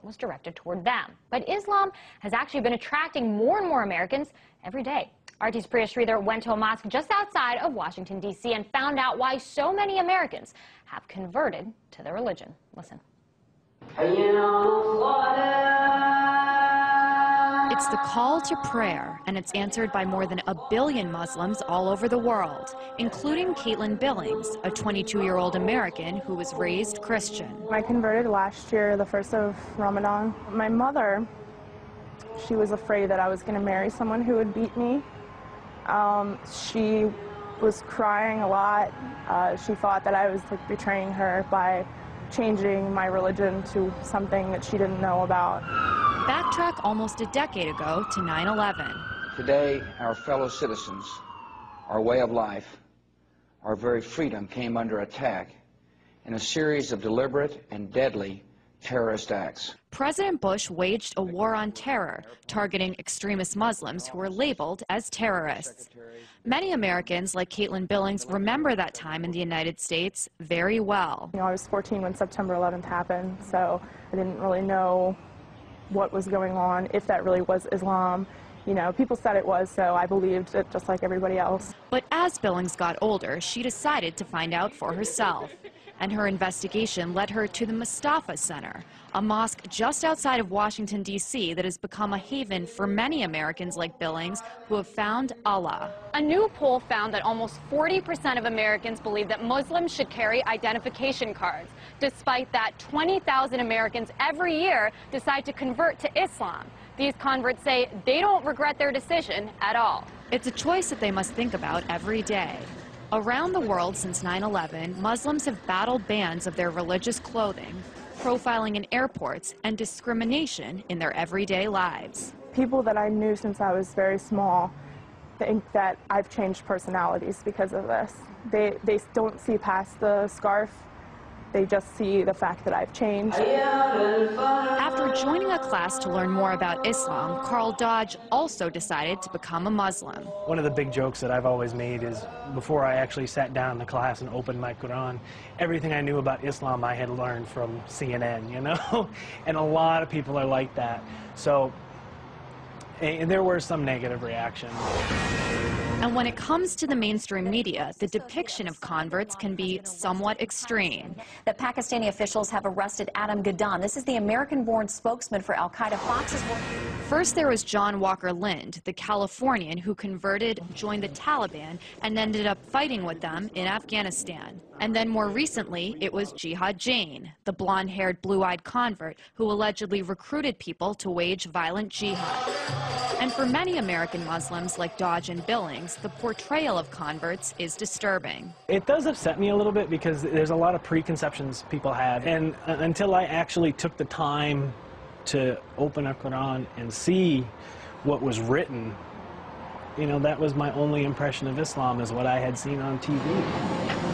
was directed toward them. But Islam has actually been attracting more and more Americans every day. RT's Priya Sridhar went to a mosque just outside of Washington, D.C. and found out why so many Americans have converted to their religion. Listen. It's the call to prayer, and it's answered by more than 1 billion Muslims all over the world, including Caitlin Billings, a 22-year-old American who was raised Christian. I converted last year, the 1st of Ramadan. My mother, she was afraid that I was going to marry someone who would beat me. She was crying a lot. She thought that I was betraying her by changing my religion to something that she didn't know about. Backtrack almost a decade ago to 9/11. Today, our fellow citizens, our way of life, our very freedom came under attack in a series of deliberate and deadly terrorist acts. President Bush waged a war on terror, targeting extremist Muslims who were labeled as terrorists. Many Americans, like Caitlin Billings, remember that time in the United States very well. I was 14 when September 11th happened, so I didn't really know what was going on, if that really was Islam. People said it was, so I believed it just like everybody else. But as Billings got older, she decided to find out for herself. And her investigation led her to the Mustafa Center, a mosque just outside of Washington, D.C. that has become a haven for many Americans like Billings who have found Allah. A new poll found that almost 40% of Americans believe that Muslims should carry identification cards. Despite that, 20,000 Americans every year decide to convert to Islam. These converts say they don't regret their decision at all. It's a choice that they must think about every day. Around the world since 9/11, Muslims have battled bans of their religious clothing, profiling in airports, and discrimination in their everyday lives. People that I knew since I was very small think that I've changed personalities because of this. They don't see past the scarf. They just see the fact that I've changed. After joining a class to learn more about Islam, Carl Dodge also decided to become a Muslim. One of the big jokes that I've always made is before I actually sat down in the class and opened my Quran, everything I knew about Islam I had learned from CNN, And a lot of people are like that. So, and there were some negative reactions. And when it comes to the mainstream media, the depiction of converts can be somewhat extreme. That Pakistani officials have arrested Adam Gaddan. This is the American-born spokesman for Al-Qaeda. Fox's First, there was John Walker Lind, the Californian who converted, joined the Taliban, and ended up fighting with them in Afghanistan. And then more recently, it was Jihad Jain, the blonde-haired, blue-eyed convert who allegedly recruited people to wage violent jihad. And for many American Muslims like Dodge and Billings, the portrayal of converts is disturbing. It does upset me a little bit because there's a lot of preconceptions people have. And until I actually took the time to open a Quran and see what was written, that was my only impression of Islam, is what I had seen on TV.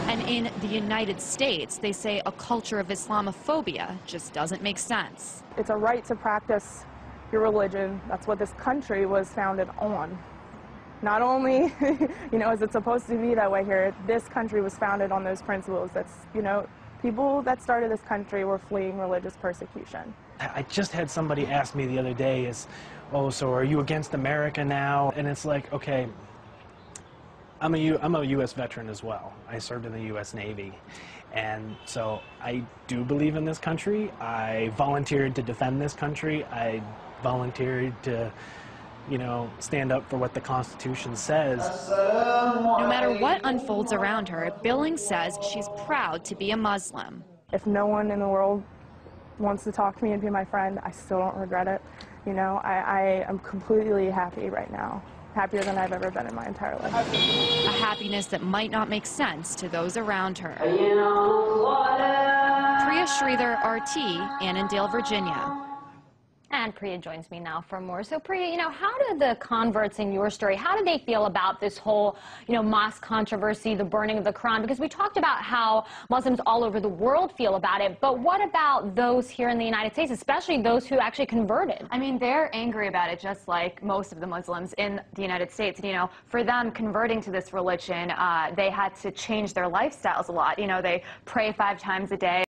And in the United States, they say a culture of Islamophobia just doesn't make sense. It's a right to practice your religion. That's what this country was founded on. Not only, is it supposed to be that way here, this country was founded on those principles. That's, people that started this country were fleeing religious persecution. I just had somebody ask me the other day, oh, so are you against America now? And it's like, okay, I'm a U.S. veteran as well. I served in the U.S. Navy. And so I do believe in this country. I volunteered to defend this country. I volunteered to, stand up for what the Constitution says. No matter what unfolds around her, Billings says she's proud to be a Muslim. If no one in the world wants to talk to me and be my friend, I still don't regret it. I am completely happy right now. Happier than I've ever been in my entire life. A happiness that might not make sense to those around her. Priya Sridhar, RT, Annandale, Virginia. And Priya joins me now for more. So Priya, how do the converts in your story, how do they feel about this whole, mosque controversy, the burning of the Quran? Because we talked about how Muslims all over the world feel about it, but what about those here in the United States, especially those who actually converted? I mean, they're angry about it just like most of the Muslims in the United States. For them, converting to this religion, they had to change their lifestyles a lot. They pray 5 times a day.